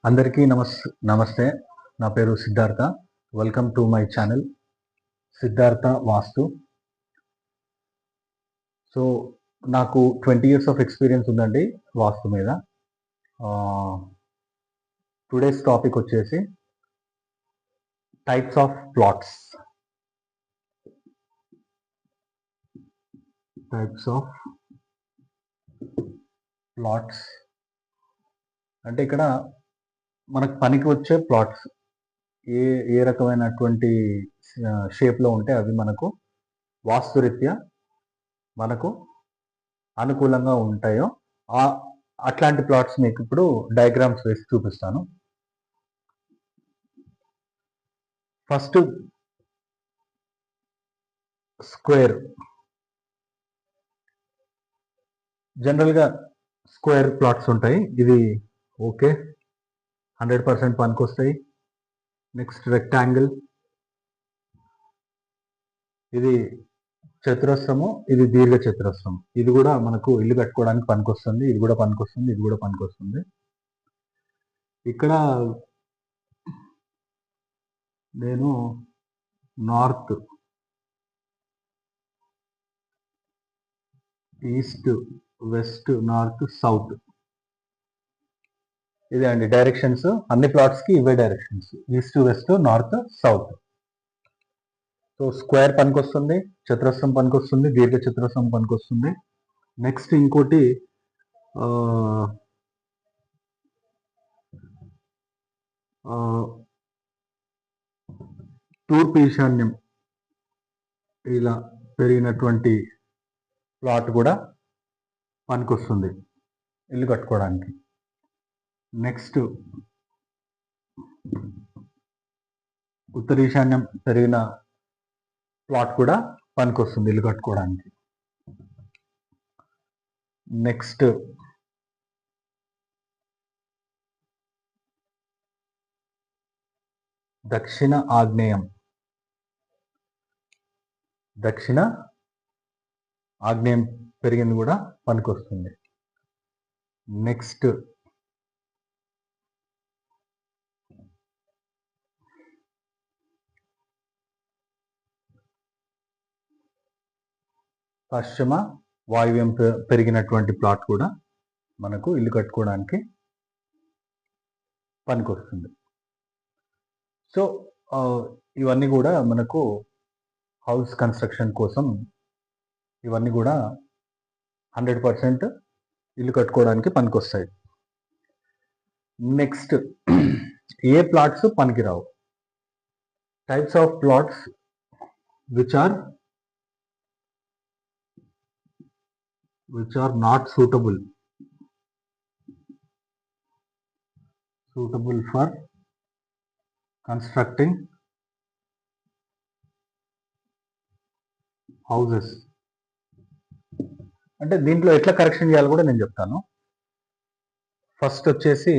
అందరికీ నమస్తే. నా పేరు Siddhartha. Welcome to my channel Siddhartha vastu. So నాకు 20 years ఆఫ్ ఎక్స్పీరియన్స్ ఉందండి వాస్తు మీద. టుడేస్ టాపిక్ వచ్చేసి టైప్స్ ఆఫ్ ప్లాట్స్. అంటే ఇక్కడ మనకు పనికి వచ్చే ప్లాట్స్ ఏ ఏ రకమైనటువంటి షేప్లో ఉంటే అవి మనకు వాస్తురీత్యా మనకు అనుకూలంగా ఉంటాయో అట్లాంటి ప్లాట్స్ మీకు ఇప్పుడు డయాగ్రామ్స్ వేసి చూపిస్తాను. First square. జనరల్గా స్క్వేర్ ప్లాట్స్ ఉంటాయి. ఇది ఓకే, 100% పనికొస్తాయి. నెక్స్ట్ రెక్టాంగిల్, ఇది చతురస్రము, ఇది దీర్ఘ చతురస్రం. ఇది కూడా మనకు ఇల్లు కట్టుకోవడానికి పనికొస్తుంది. ఇది కూడా పనికొస్తుంది, ఇది కూడా పనికొస్తుంది. ఇక్కడ నేను north, east, west, north, south, ఇదే అండి డైరెక్షన్స్. అన్ని ప్లాట్స్కి ఇవే directions, east, west, north, south. So square పనికొస్తుంది, చతురస్రం పనికొస్తుంది, దీర్ఘ చతురస్రం పనికొస్తుంది. నెక్స్ట్ ఇంకోటి తూర్పు ఈశాన్యం ఇలా పెరిగినటువంటి ప్లాట్ కూడా పనికొస్తుంది ఇల్లు కట్టుకోవడానికి. నెక్స్ట్ ఉత్తర ఈశాన్యం పెరిగిన ప్లాట్ కూడా పనికొస్తుంది ఇల్లు కట్టుకోవడానికి. నెక్స్ట్ దక్షిణ ఆగ్నేయం పెరిగింది కూడా పనికొస్తుంది. నెక్స్ట్ పశ్చిమ వాయువ్యం పెరిగినటువంటి ప్లాట్ కూడా మనకు ఇల్లు కట్టుకోవడానికి పనికొస్తుంది. సో ఇవన్నీ కూడా మనకు హౌస్ కన్స్ట్రక్షన్ కోసం ఇవన్నీ కూడా 100% ఇల్లు కట్టుకోవడానికి పనికొస్తాయి. నెక్స్ట్ ఏ ప్లాట్స్ పనికిరావు. Types of plots which are not suitable for constructing houses. అంటే దీంట్లో ఎట్లా కరెక్షన్ చేయాలో కూడా నేను చెప్తాను. ఫస్ట్ వచ్చేసి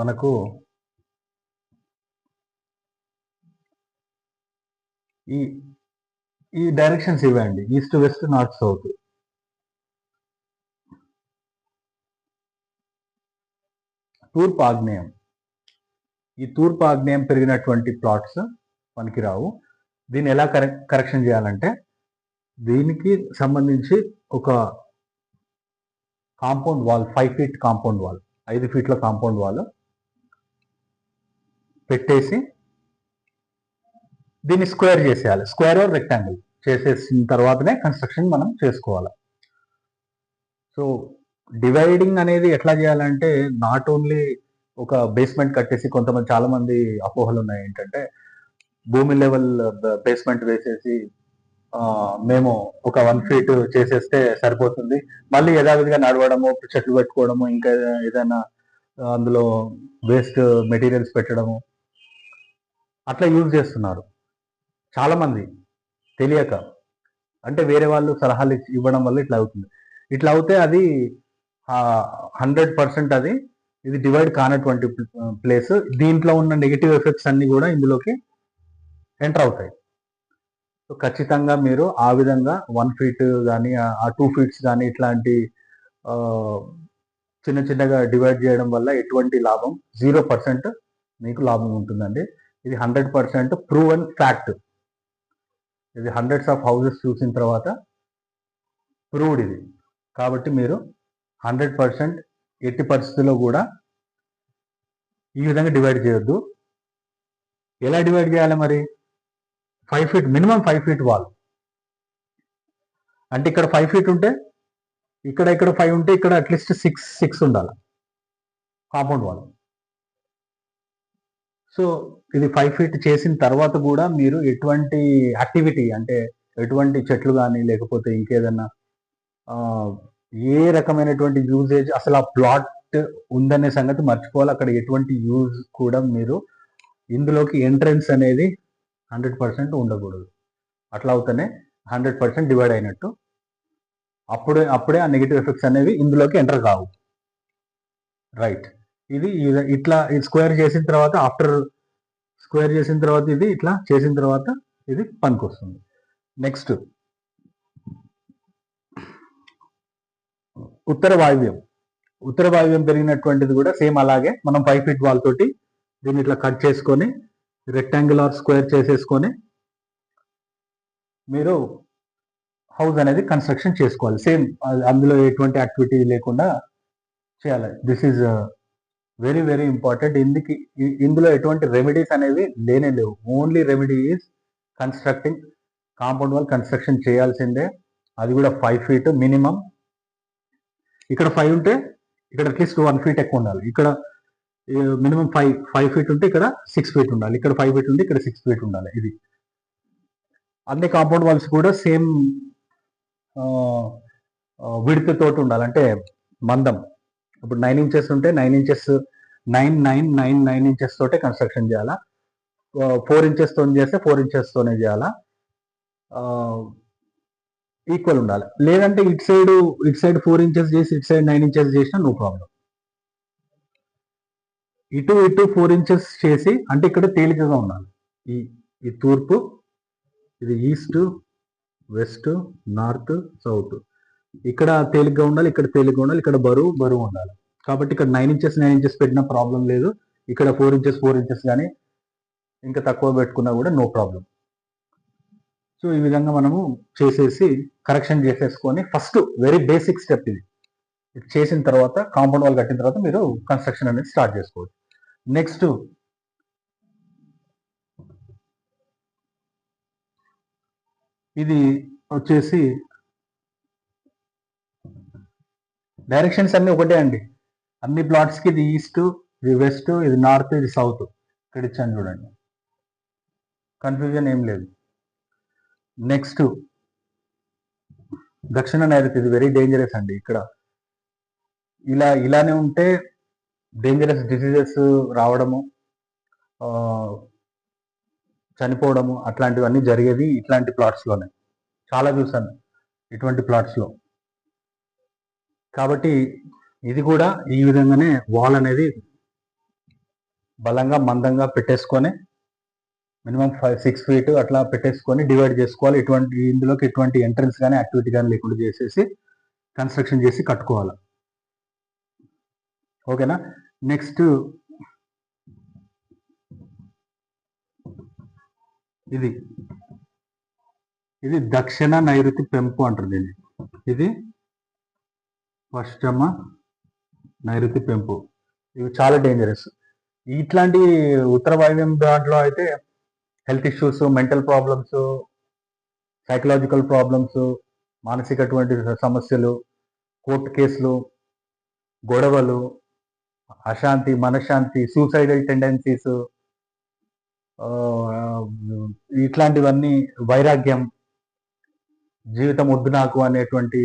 మనకు ఈ డైరెక్షన్స్ ఇవ్వండి, ఈస్ట్, వెస్ట్, నార్త్, సౌత్. తూర్పు ఆగ్నేయం, ఈ తూర్పు ఆగ్నేయం పెరిగినటువంటి ప్లాట్స్ పనికిరావు. దీన్ని ఎలా కరెక్షన్ చేయాలంటే దీనికి సంబంధించి ఒక compound wall, 5 feet compound wall, 5 feet compound wall పెట్టేసి దీన్ని స్క్వేర్ చేసేయాలి. స్క్వేర్ ఆర్ రెక్టాంగిల్ చేసేసిన తర్వాతనే కన్స్ట్రక్షన్ మనం చేసుకోవాలి. సో డివైడింగ్ అనేది ఎట్లా చేయాలంటే నాట్ ఓన్లీ ఒక బేస్మెంట్ కట్టేసి, చాలా మంది అపోహలు ఉన్నాయి ఏంటంటే భూమి లెవెల్ బేస్మెంట్ వేసేసి మేము ఒక 1 feet చేసేస్తే సరిపోతుంది, మళ్ళీ యథావిధిగా నడవడము, చెట్లు పెట్టుకోవడము, ఇంకా ఏదైనా అందులో వేస్ట్ మెటీరియల్స్ పెట్టడము అట్లా యూజ్ చేస్తున్నారు చాలా మంది తెలియక. అంటే వేరే వాళ్ళు సలహాలు ఇవ్వడం వల్ల ఇట్లా అవుతుంది. ఇట్లా అవుతే అది 100% ఇది డివైడ్ కానటువంటి ప్లేస్. దీంట్లో ఉన్న నెగిటివ్ ఎఫెక్ట్స్ అన్ని కూడా ఇందులోకి ఎంటర్ అవుతాయి. సో ఖచ్చితంగా మీరు ఆ విధంగా 1 ఫీట్ కానీ ఆ 2 ఫీట్స్ కానీ ఇట్లాంటి చిన్న చిన్నగా డివైడ్ చేయడం వల్ల ఎటువంటి లాభం 0% మీకు లాభం ఉంటుందండి. ఇది 100% ప్రూవెన్ ఫ్యాక్ట్. ఇది హండ్రెడ్స్ ఆఫ్ హౌసెస్ చూసిన తర్వాత ప్రూవ్డ్ ఇది. కాబట్టి మీరు 100% ఎట్టి పరిస్థితుల్లో కూడా ఈ విధంగా డివైడ్ చేయొద్దు. ఎలా డివైడ్ చేయాలి మరి? 5 ఫీట్ మినిమం 5 ఫీట్ వాల్. అంటే ఇక్కడ 5 ఫీట్ ఉంటే ఇక్కడ 5 ఉంటే ఇక్కడ అట్లీస్ట్ 6 ఉండాలి కాంపౌండ్ వాల్. సో ఇది 5 ఫీట్ చేసిన తర్వాత కూడా మీరు ఎటువంటి యాక్టివిటీ అంటే ఎటువంటి చెట్లు కానీ లేకపోతే ఇంకేదన్నా ఏ రకమైనటువంటి యూజేజ్ అసలు ఆ ప్లాట్ ఉందనే సంగతి మర్చిపోవాలి. అక్కడ ఎటువంటి యూజ్ కూడా మీరు ఇందులోకి ఎంట్రన్స్ అనేది 100% ఉండకూడదు. అట్లా అవుతానే 100% డివైడ్ అయినట్టు. అప్పుడే ఆ నెగిటివ్ ఎఫెక్ట్స్ అనేవి ఇందులోకి ఎంటర్ కావు. రైట్. ఇది ఇట్లా స్క్వేర్ చేసిన తర్వాత స్క్వేర్ చేసిన తర్వాత ఇది ఇట్లా చేసిన తర్వాత ఇది పనికొస్తుంది. నెక్స్ట్ ఉత్తర వాయువ్యం పెరిగినటువంటిది కూడా సేమ్ అలాగే మనం 5 ఫీట్ వాల్ తోటి దీన్ని ఇట్లా కట్ చేసుకొని రెక్టాంగులర్ స్క్వేర్ చేసేసుకొని మీరు హౌస్ అనేది కన్స్ట్రక్షన్ చేసుకోవాలి. సేమ్ అందులో ఎటువంటి యాక్టివిటీ లేకుండా చేయాలి. This is very very important. ఇందులో ఎటువంటి రెమెడీస్ అనేవి లేనే లేవు. Only remedy is constructing compound wall. Construction చేయాల్సిందే, అది కూడా 5 ఫీట్ మినిమం. ఇక్కడ 5 ఉంటే ఇక్కడ అట్లీస్ట్ 1 ఫీట్ ఎక్కువ ఉండాలి. ఇక్కడ మినిమం 5 ఫీట్ ఉంటే ఇక్కడ 6 ఫీట్ ఉండాలి. ఇక్కడ 5 ఫీట్ ఉంటే ఇక్కడ 6 ఫీట్ ఉండాలి. ఇది అన్ని కాంపౌండ్ వాల్స్ కూడా సేమ్ విడ్త్ తోటి ఉండాలి, అంటే మందం. ఇప్పుడు 9 ఇంచెస్ ఉంటే 9 ఇంచెస్ 9 ఇంచెస్ తోటే కన్స్ట్రక్షన్ చేయాలా. 4 ఇంచెస్ తో చేస్తే 4 ఇంచెస్ తోనే చేయాలా. ఈక్వల్ ఉండాలి. లేదంటే ఇటు సైడ్ 4 ఇంచెస్ చేసి ఇటు సైడ్ 9 ఇంచెస్ చేసినా నో ప్రాబ్లం. ఇటు 4 ఇంచెస్ చేసి అంటే ఇక్కడ తేలికగా ఉండాలి. ఈ తూర్పు, ఇది ఈస్ట్, వెస్ట్, నార్త్, సౌత్. ఇక్కడ తేలిగ్గా ఉండాలి, ఇక్కడ తేలిగ్గా ఉండాలి, ఇక్కడ బరువు ఉండాలి. కాబట్టి ఇక్కడ 9 ఇంచెస్ పెట్టినా ప్రాబ్లం లేదు. ఇక్కడ 4 ఇంచెస్ కానీ ఇంకా తక్కువ పెట్టుకున్నా కూడా నో ప్రాబ్లం. సో ఈ విధంగా మనము చేసేసి కరెక్షన్ చేసేసుకొని ఫస్ట్ వెరీ బేసిక్ స్టెప్ ఇది చేసిన తర్వాత కాంపౌండ్ వాల్ కట్టిన తర్వాత మీరు కన్స్ట్రక్షన్ అనేది స్టార్ట్ చేసుకోవచ్చు. నెక్స్ట్ ఇది వచ్చేసి డైరెక్షన్స్ అన్ని ఒకటే అండి. అన్ని ప్లాట్స్కి ఇది ఈస్ట్, ఇది వెస్ట్, ఇది నార్త్, ఇది సౌత్. ఇక్కడ ఇచ్చాను చూడండి, కన్ఫ్యూజన్ ఏం లేదు. నెక్స్ట్ దక్షిణ నైరుతి. ఇది వెరీ డేంజరస్ అండి. ఇక్కడ ఇలానే ఉంటే డేంజరస్ డిసీజెస్ రావడము, చనిపోవడము అట్లాంటివన్నీ జరిగేది ఇట్లాంటి ప్లాట్స్లోనే. చాలా చూసాను ఇటువంటి ప్లాట్స్లో. కాబట్టి ఇది కూడా ఈ విధంగానే వాల్ అనేది బలంగా మందంగా పెట్టేసుకొని మినిమం 6 ఫీట్ అట్లా పెట్టేసుకొని డివైడ్ చేసుకోవాలి. ఇందులోకి ఎటువంటి ఎంట్రన్స్ కానీ యాక్టివిటీ కానీ లేకుండా చేసేసి కన్స్ట్రక్షన్ చేసి కట్టుకోవాలి. ఓకేనా? నెక్స్ట్ ఇది దక్షిణ నైరుతి పెంపు అంటారు దీన్ని. ఇది పశ్చిమ నైరుతి పెంపు. ఇవి చాలా డేంజరస్. ఇట్లాంటి ఉత్తర వాయువ్యం దాంట్లో అయితే health issues, mental problems, psychological problems, మానసికటువంటి సమస్యలు, కోర్టు కేసులు, గొడవలు, అశాంతి, మనశ్శాంతి, సూసైడల్ టెండెన్సీస్, ఇట్లాంటివన్నీ, వైరాగ్యం, జీవితం వద్దు నాకు అనేటువంటి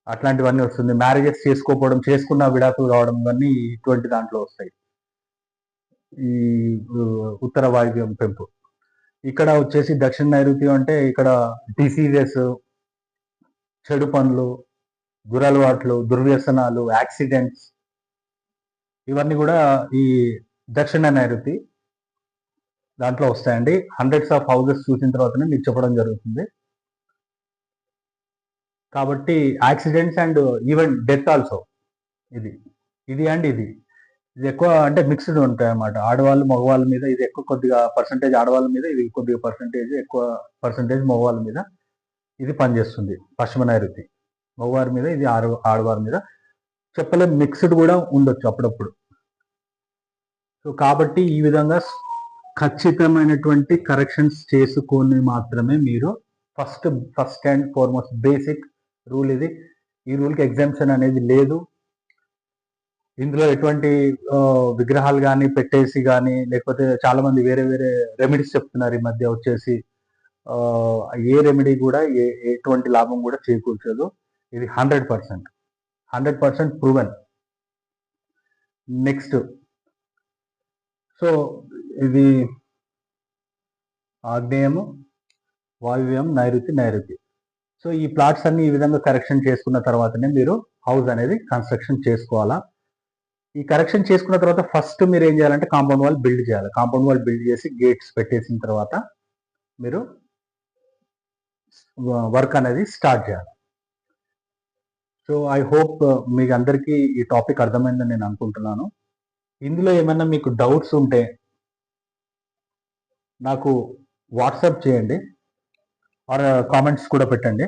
అట్లాంటివన్నీ వస్తుంది. మ్యారేజెస్ చేసుకోకపోవడం, చేసుకున్న విడాకులు రావడం, ఇవన్నీ ఇటువంటి దాంట్లో వస్తాయి ఈ ఉత్తర వాయువ్యం పెంపు. ఇక్కడ వచ్చేసి దక్షిణ నైరుతి అంటే ఇక్కడ డిసీజెస్, చెడు పనులు, దురలవాట్లు, దుర్వ్యసనాలు, యాక్సిడెంట్స్, ఇవన్నీ కూడా ఈ దక్షిణ నైరుతి. దాంట్లో వస్తాయండి. హండ్రెడ్స్ ఆఫ్ హౌసెస్ చూసిన తర్వాతనే మీకు చెప్పడం జరుగుతుంది. కాబట్టి accidents and even death also ఇది అండ్ ఇది ఎక్కువ అంటే మిక్స్డ్ ఉంటాయి అన్నమాట. ఆడవాళ్ళు మగవాళ్ళ మీద ఇది ఎక్కువ, కొద్దిగా పర్సంటేజ్ ఆడవాళ్ళ మీద, ఇది కొద్దిగా పర్సంటేజ్ ఎక్కువ పర్సంటేజ్ మగవాళ్ళ మీద ఇది పనిచేస్తుంది. పశ్చిమ నైరుతి మగవారి మీద, ఇది ఆడవారి మీద చెప్పలేం, మిక్స్డ్ కూడా ఉండొచ్చు అప్పుడప్పుడు. సో కాబట్టి ఈ విధంగా ఖచ్చితమైనటువంటి కరెక్షన్స్ చేసుకొని మాత్రమే మీరు first and foremost basic rule ఇది. ఈ రూల్కి ఎగ్జామ్షన్ అనేది లేదు. ఇందులో ఎటువంటి విగ్రహాలు కానీ పెట్టేసి కానీ, లేకపోతే చాలా మంది వేరే వేరే రెమెడీస్ చెప్తున్నారు ఈ మధ్య వచ్చేసి. ఏ రెమెడీ కూడా ఎటువంటి లాభం కూడా చేకూర్చదు. ఇది 100% ప్రూవెన్. నెక్స్ట్, సో ఇది ఆగ్నేయము, వాయువ్యం, నైరుతి. సో ఈ ప్లాట్స్ అన్ని ఈ విధంగా కరెక్షన్ చేసుకున్న తర్వాతనే మీరు హౌస్ అనేది కన్స్ట్రక్షన్ చేసుకోవాలా. ఈ కరెక్షన్ చేసుకున్న తర్వాత ఫస్ట్ మీరు ఏం చేయాలంటే కాంపౌండ్ వాల్ బిల్డ్ చేయాలి. కాంపౌండ్ వాల్ బిల్డ్ చేసి గేట్స్ పెట్టేసిన తర్వాత మీరు వర్క్ అనేది స్టార్ట్ చేయాలి. సో ఐ హోప్ మీకు అందరికీ ఈ టాపిక్ అర్థమైందని నేను అనుకుంటున్నాను. ఇందులో ఏమైనా మీకు డౌట్స్ ఉంటే నాకు వాట్సాప్ చేయండి, ఆర్ కామెంట్స్ కూడా పెట్టండి.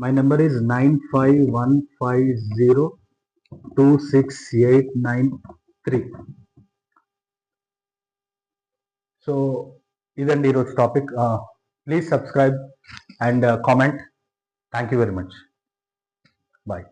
My number is 9515026893. సో ఇదండి ఈరోజు topic. Please subscribe and comment. Thank you very much. Bye.